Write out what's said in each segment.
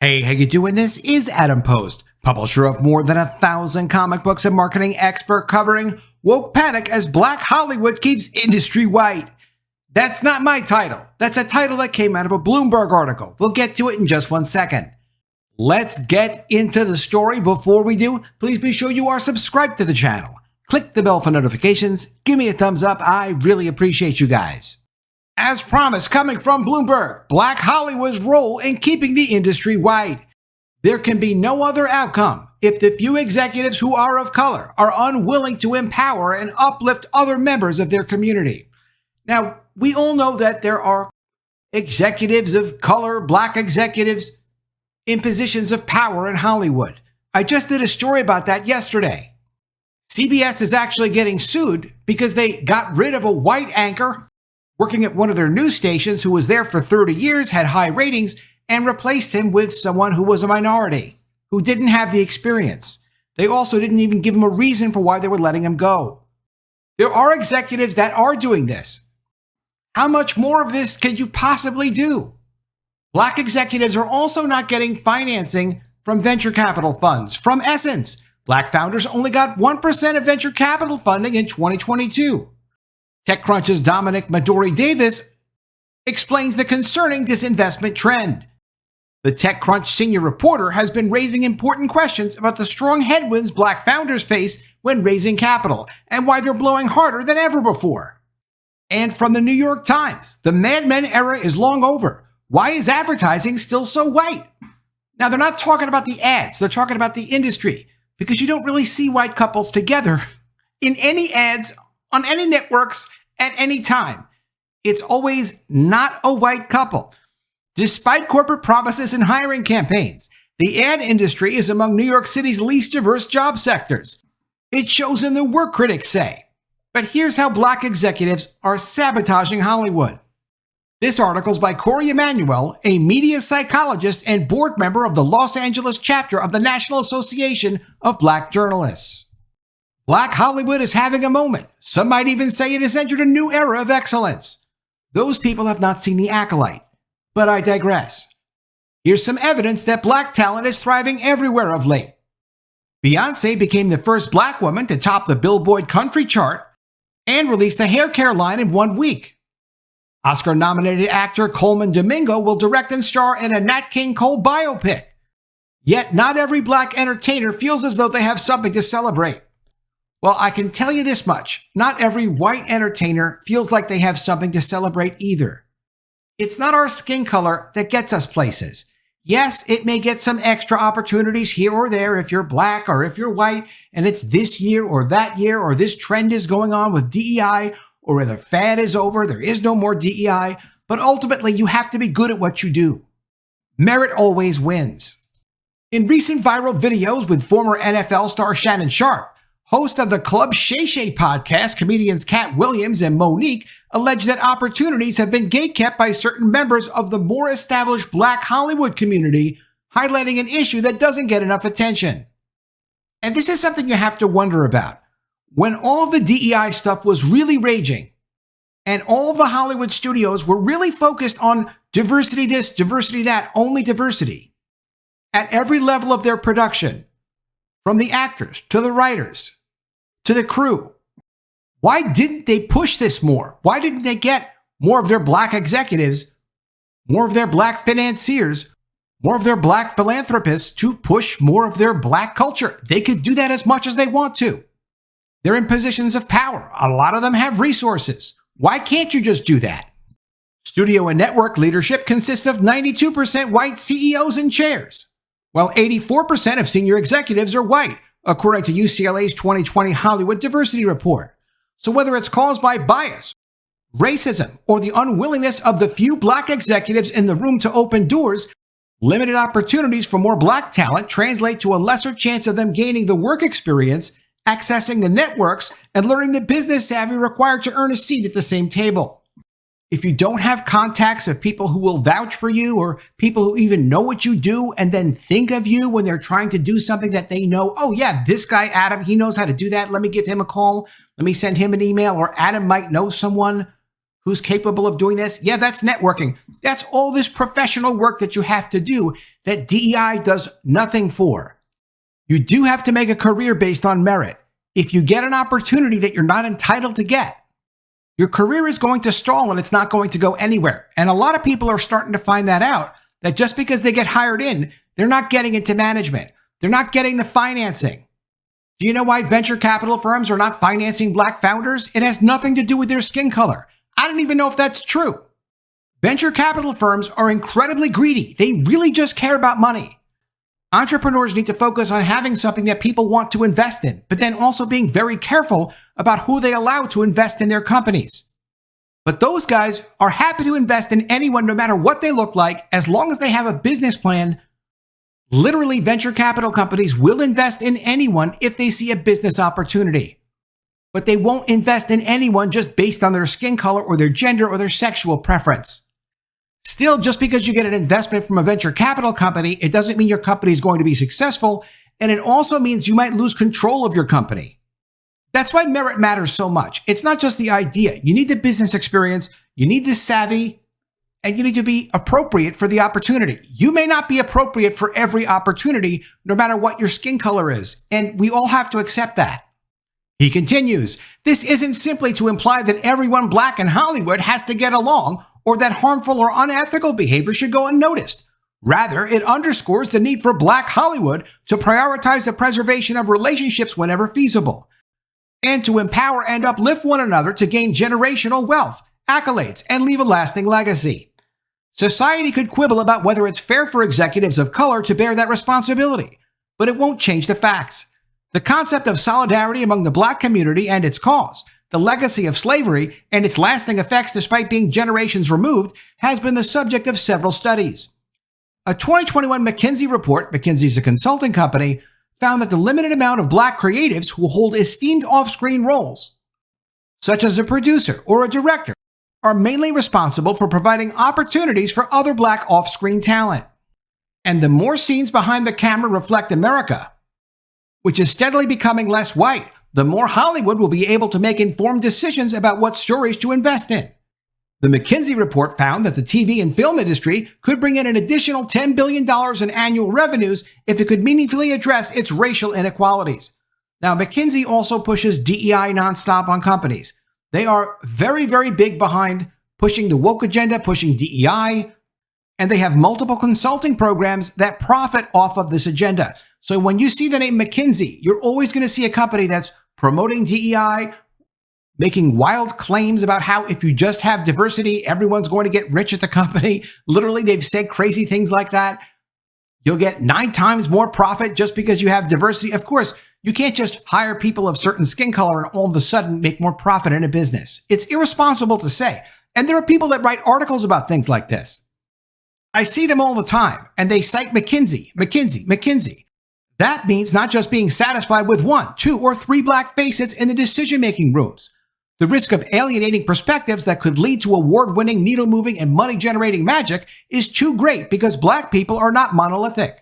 Hey, how you doing? This is Adam Post, publisher of more than 1,000 comic books and marketing expert covering woke panic as Black Hollywood keeps industry white. That's not my title. That's a title that came out of a Bloomberg article. We'll get to it in just 1 second. Let's get into the story. Before we do, please be sure you are subscribed to the channel. Click the bell for notifications. Give me a thumbs up. I really appreciate you guys. As promised, coming from Bloomberg, Black Hollywood's role in keeping the industry white. There can be no other outcome if the few executives who are of color are unwilling to empower and uplift other members of their community. Now, we all know that there are executives of color, Black executives in positions of power in Hollywood. I just did a story about that yesterday. CBS is actually getting sued because they got rid of a white anchor working at one of their news stations who was there for 30 years, had high ratings, and replaced him with someone who was a minority, who didn't have the experience. They also didn't even give him a reason for why they were letting him go. There are executives that are doing this. How much more of this can you possibly do? Black executives are also not getting financing from venture capital funds. From Essence, Black founders only got 1% of venture capital funding in 2022. TechCrunch's Dominic Midori Davis explains the concerning disinvestment trend. The TechCrunch senior reporter has been raising important questions about the strong headwinds Black founders face when raising capital and why they're blowing harder than ever before. And from the New York Times, the Mad Men era is long over. Why is advertising still so white? Now, they're not talking about the ads. They're talking about the industry, because you don't really see white couples together in any ads on any networks at any time. It's always not a white couple. Despite corporate promises and hiring campaigns, the ad industry is among New York City's least diverse job sectors. It shows in the work critics say. But here's how Black executives are sabotaging Hollywood. This article is by Corey Emanuel, a media psychologist and board member of the Los Angeles chapter of the National Association of Black Journalists. Black Hollywood is having a moment. Some might even say it has entered a new era of excellence. Those people have not seen The Acolyte, but I digress. Here's some evidence that Black talent is thriving everywhere of late. Beyoncé became the first Black woman to top the Billboard country chart and released a hair care line in 1 week. Oscar-nominated actor Coleman Domingo will direct and star in a Nat King Cole biopic. Yet not every Black entertainer feels as though they have something to celebrate. Well, I can tell you this much. Not every white entertainer feels like they have something to celebrate either. It's not our skin color that gets us places. Yes, it may get some extra opportunities here or there if you're Black or if you're white, and it's this year or that year, or this trend is going on with DEI, or the fad is over, there is no more DEI, but ultimately you have to be good at what you do. Merit always wins. In recent viral videos with former NFL star Shannon Sharpe, host of the Club Shay Shay podcast, comedians Katt Williams and Mo'Nique allege that opportunities have been gatekept by certain members of the more established Black Hollywood community, highlighting an issue that doesn't get enough attention. And this is something you have to wonder about. When all the DEI stuff was really raging, and all the Hollywood studios were really focused on diversity this, diversity that, only diversity, at every level of their production, from the actors to the writers, to the crew. Why didn't they push this more? Why didn't they get more of their Black executives, more of their Black financiers, more of their Black philanthropists to push more of their Black culture? They could do that as much as they want to. They're in positions of power. A lot of them have resources. Why can't you just do that? Studio and network leadership consists of 92% white CEOs in chairs, while 84% of senior executives are white, according to UCLA's 2020 Hollywood Diversity Report. So whether it's caused by bias, racism, or the unwillingness of the few Black executives in the room to open doors, limited opportunities for more Black talent translate to a lesser chance of them gaining the work experience, accessing the networks, and learning the business savvy required to earn a seat at the same table. If you don't have contacts of people who will vouch for you, or people who even know what you do and then think of you when they're trying to do something that they know, oh yeah, this guy Adam, he knows how to do that. Let me give him a call. Let me send him an email. Or Adam might know someone who's capable of doing this. Yeah, that's networking. That's all this professional work that you have to do that DEI does nothing for. You do have to make a career based on merit. If you get an opportunity that you're not entitled to get, your career is going to stall and it's not going to go anywhere. And a lot of people are starting to find that out, that just because they get hired in, they're not getting into management. They're not getting the financing. Do you know why venture capital firms are not financing Black founders? It has nothing to do with their skin color. I don't even know if that's true. Venture capital firms are incredibly greedy. They really just care about money. Entrepreneurs need to focus on having something that people want to invest in, but then also being very careful about who they allow to invest in their companies. But those guys are happy to invest in anyone no matter what they look like, as long as they have a business plan. Literally, venture capital companies will invest in anyone if they see a business opportunity. But they won't invest in anyone just based on their skin color or their gender or their sexual preference. Still, just because you get an investment from a venture capital company, it doesn't mean your company is going to be successful, and it also means you might lose control of your company. That's why merit matters so much. It's not just the idea. You need the business experience, you need the savvy, and you need to be appropriate for the opportunity. You may not be appropriate for every opportunity, no matter what your skin color is, and we all have to accept that. He continues, this isn't simply to imply that everyone Black in Hollywood has to get along or that harmful or unethical behavior should go unnoticed. Rather, it underscores the need for Black Hollywood to prioritize the preservation of relationships whenever feasible, and to empower and uplift one another to gain generational wealth, accolades, and leave a lasting legacy. Society could quibble about whether it's fair for executives of color to bear that responsibility, but it won't change the facts. The concept of solidarity among the Black community and its cause, the legacy of slavery and its lasting effects despite being generations removed, has been the subject of several studies. A 2021 McKinsey report, McKinsey's a consulting company, found that the limited amount of Black creatives who hold esteemed off-screen roles, such as a producer or a director, are mainly responsible for providing opportunities for other Black off-screen talent. And the more scenes behind the camera reflect America, which is steadily becoming less white, the more Hollywood will be able to make informed decisions about what stories to invest in. The McKinsey report found that the TV and film industry could bring in an additional $10 billion in annual revenues if it could meaningfully address its racial inequalities. Now, McKinsey also pushes DEI nonstop on companies. They are very, very big behind pushing the woke agenda, pushing DEI, and they have multiple consulting programs that profit off of this agenda. So when you see the name McKinsey, you're always going to see a company that's promoting DEI, making wild claims about how if you just have diversity, everyone's going to get rich at the company. Literally, they've said crazy things like that. You'll get 9 times more profit just because you have diversity. Of course, you can't just hire people of certain skin color and all of a sudden make more profit in a business. It's irresponsible to say. And there are people that write articles about things like this. I see them all the time, and they cite McKinsey, McKinsey, McKinsey. That means not just being satisfied with 1, 2, or 3 Black faces in the decision-making rooms. The risk of alienating perspectives that could lead to award-winning, needle-moving, and money-generating magic is too great because Black people are not monolithic.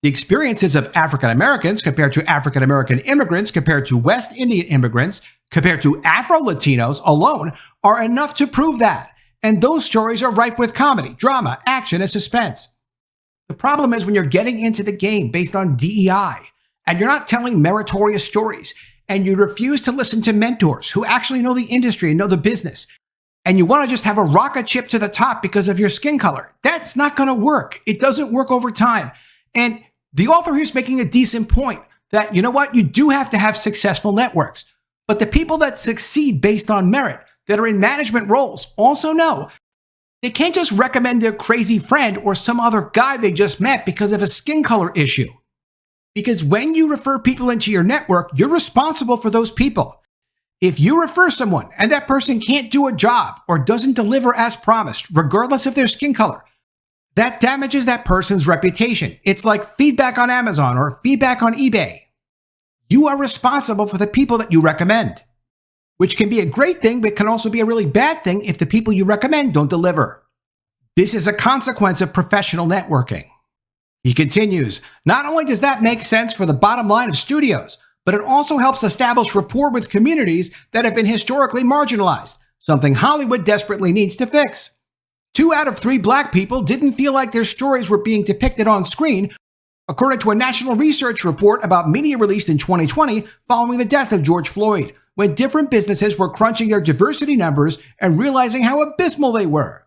The experiences of African Americans compared to African American immigrants, compared to West Indian immigrants, compared to Afro-Latinos alone are enough to prove that. And those stories are ripe with comedy, drama, action, and suspense. The problem is when you're getting into the game based on DEI, and you're not telling meritorious stories, and you refuse to listen to mentors who actually know the industry and know the business, and you want to just have a rocket ship to the top because of your skin color, that's not going to work. It doesn't work over time. And the author here is making a decent point that, you know what, you do have to have successful networks. But the people that succeed based on merit, that are in management roles, also know they can't just recommend their crazy friend or some other guy they just met because of a skin color issue. Because when you refer people into your network, you're responsible for those people. If you refer someone and that person can't do a job or doesn't deliver as promised, regardless of their skin color, that damages that person's reputation. It's like feedback on Amazon or feedback on eBay. You are responsible for the people that you recommend, which can be a great thing, but can also be a really bad thing if the people you recommend don't deliver. This is a consequence of professional networking. He continues, not only does that make sense for the bottom line of studios, but it also helps establish rapport with communities that have been historically marginalized, something Hollywood desperately needs to fix. 2 out of 3 black people didn't feel like their stories were being depicted on screen, according to a national research report about media released in 2020 following the death of George Floyd, when different businesses were crunching their diversity numbers and realizing how abysmal they were.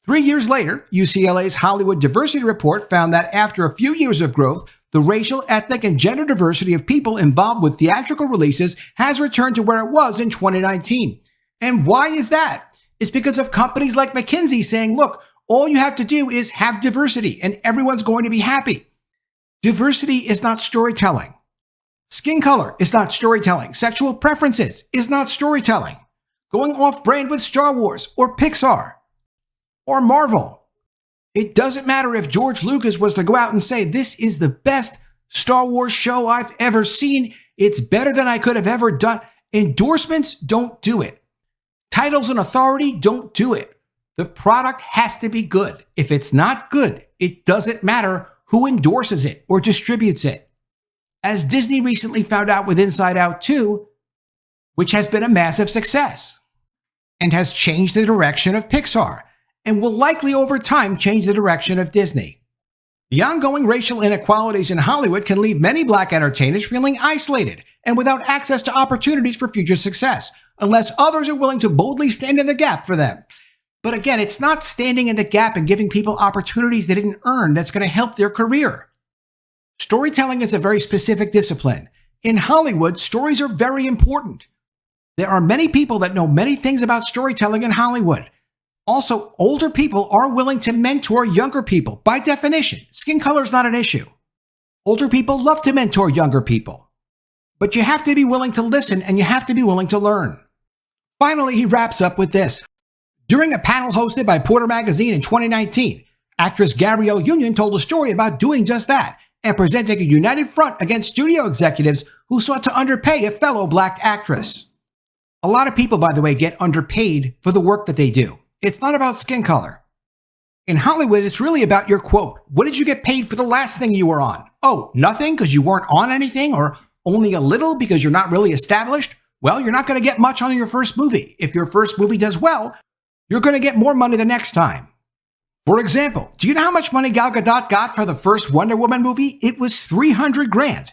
3 years later, UCLA's Hollywood Diversity Report found that after a few years of growth, the racial, ethnic, and gender diversity of people involved with theatrical releases has returned to where it was in 2019. And why is that? It's because of companies like McKinsey saying, look, all you have to do is have diversity and everyone's going to be happy. Diversity is not storytelling. Skin color is not storytelling. Sexual preferences is not storytelling. Going off-brand with Star Wars or Pixar or Marvel. It doesn't matter if George Lucas was to go out and say, this is the best Star Wars show I've ever seen. It's better than I could have ever done. Endorsements don't do it. Titles and authority don't do it. The product has to be good. If it's not good, it doesn't matter who endorses it or distributes it. As Disney recently found out with Inside Out 2, which has been a massive success and has changed the direction of Pixar and will likely over time change the direction of Disney. The ongoing racial inequalities in Hollywood can leave many black entertainers feeling isolated and without access to opportunities for future success, unless others are willing to boldly stand in the gap for them. But again, it's not standing in the gap and giving people opportunities they didn't earn that's going to help their career. Storytelling is a very specific discipline. In Hollywood, stories are very important. There are many people that know many things about storytelling in Hollywood. Also, older people are willing to mentor younger people. By definition, skin color is not an issue. Older people love to mentor younger people. But you have to be willing to listen and you have to be willing to learn. Finally, he wraps up with this. During a panel hosted by Porter Magazine in 2019, actress Gabrielle Union told a story about doing just that and presenting a united front against studio executives who sought to underpay a fellow black actress. A lot of people, by the way, get underpaid for the work that they do. It's not about skin color. In Hollywood, it's really about your quote. What did you get paid for the last thing you were on? Oh, nothing because you weren't on anything, or only a little because you're not really established? Well, you're not going to get much on your first movie. If your first movie does well, you're going to get more money the next time. For example, do you know how much money Gal Gadot got for the first Wonder Woman movie? It was $300,000.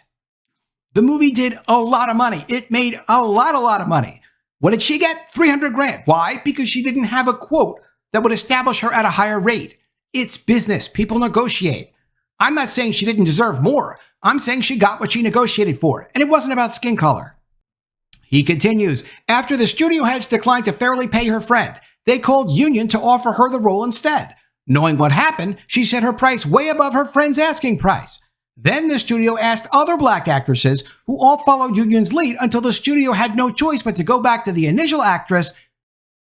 The movie did a lot of money. It made a lot of money. What did she get? $300,000. Why? Because she didn't have a quote that would establish her at a higher rate. It's business. People negotiate. I'm not saying she didn't deserve more. I'm saying she got what she negotiated for, and it wasn't about skin color. He continues, after the studio heads declined to fairly pay her friend, they called Union to offer her the role instead. Knowing what happened, she set her price way above her friend's asking price. Then the studio asked other black actresses, who all followed Union's lead until the studio had no choice but to go back to the initial actress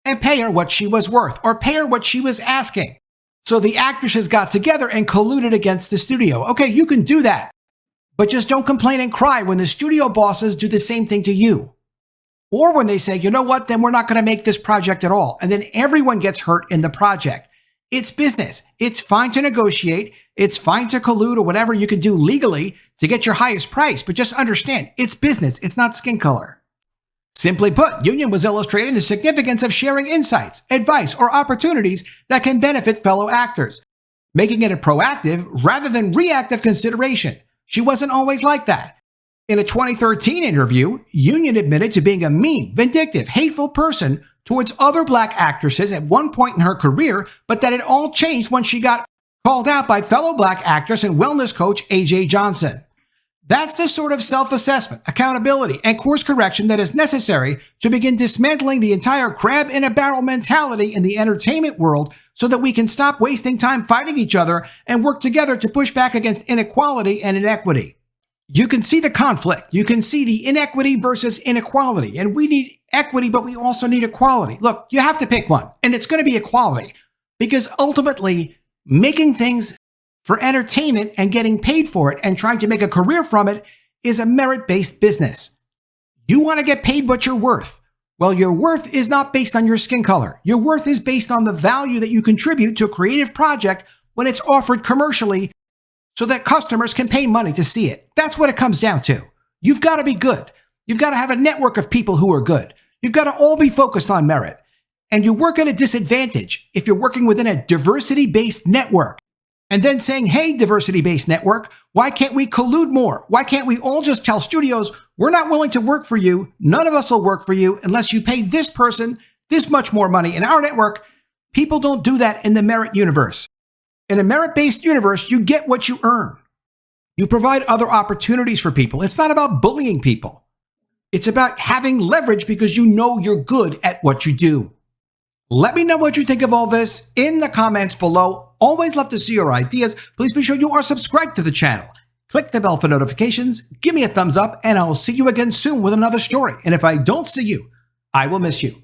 and pay her what she was worth, or pay her what she was asking. So the actresses got together and colluded against the studio. Okay, you can do that, but just don't complain and cry when the studio bosses do the same thing to you. Or when they say, you know what, then we're not going to make this project at all. And then everyone gets hurt in the project. It's business. It's fine to negotiate. It's fine to collude or whatever you can do legally to get your highest price. But just understand, it's business. It's not skin color. Simply put, Union was illustrating the significance of sharing insights, advice, or opportunities that can benefit fellow actors, making it a proactive rather than reactive consideration. She wasn't always like that. In a 2013 interview, Union admitted to being a mean, vindictive, hateful person towards other black actresses at one point in her career, but that it all changed when she got called out by fellow black actress and wellness coach A.J. Johnson. That's the sort of self-assessment, accountability, and course correction that is necessary to begin dismantling the entire crab-in-a-barrel mentality in the entertainment world so that we can stop wasting time fighting each other and work together to push back against inequality and inequity. You can see the conflict. You can see the inequity versus inequality. And we need equity, but we also need equality. Look, you have to pick one, and it's going to be equality, because ultimately making things for entertainment and getting paid for it and trying to make a career from it is a merit-based business. You want to get paid what you're worth. Well, your worth is not based on your skin color. Your worth is based on the value that you contribute to a creative project when it's offered commercially so that customers can pay money to see it. That's what it comes down to. You've got to be good. You've got to have a network of people who are good. You've got to all be focused on merit. And you work at a disadvantage if you're working within a diversity-based network. And then saying, hey, diversity-based network, why can't we collude more? Why can't we all just tell studios, we're not willing to work for you. None of us will work for you unless you pay this person this much more money. In our network, people don't do that in the merit universe. In a merit-based universe, you get what you earn. You provide other opportunities for people. It's not about bullying people. It's about having leverage because you know you're good at what you do. Let me know what you think of all this in the comments below. Always love to see your ideas. Please be sure you are subscribed to the channel. Click the bell for notifications, give me a thumbs up, and I'll see you again soon with another story. And if I don't see you, I will miss you.